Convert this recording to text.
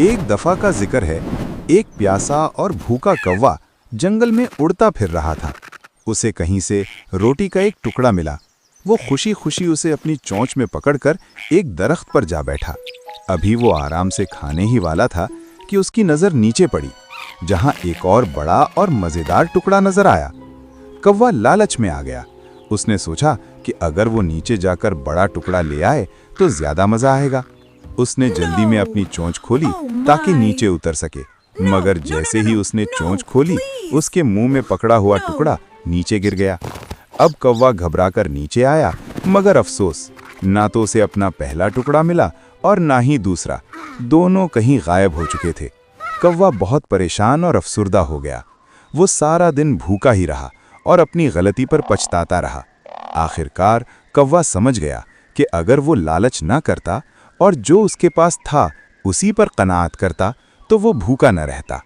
एक दफा का जिक्र है, एक प्यासा और भूखा कौवा जंगल में उड़ता फिर रहा था। उसे कहीं से रोटी का एक टुकड़ा मिला। वो खुशी खुशी उसे अपनी चोंच में पकड़कर एक दरख्त पर जा बैठा। अभी वो आराम से खाने ही वाला था कि उसकी नज़र नीचे पड़ी, जहां एक और बड़ा और मज़ेदार टुकड़ा नजर आया। कौवा लालच में आ गया। उसने सोचा कि अगर वो नीचे जाकर बड़ा टुकड़ा ले आए तो ज्यादा मजा आएगा। उसने जल्दी में अपनी चोंच खोली ताकि नीचे उतर सके, मगर जैसे ही उसने चोंच खोली, उसके मुंह में पकड़ा हुआ टुकड़ा नीचे गिर गया। अब कौवा घबराकर नीचे आया, मगर अफसोस, ना तो उसे अपना पहला टुकड़ा मिला और ना ही दूसरा। दोनों कहीं गायब हो चुके थे। कौवा बहुत परेशान और अफसुर्दा हो गया। वो सारा दिन भूखा ही रहा और अपनी गलती पर पछताता रहा। आखिरकार कौवा समझ गया कि अगर वो लालच ना करता और जो उसके पास था उसी पर कनाअत करता तो वो भूखा न रहता।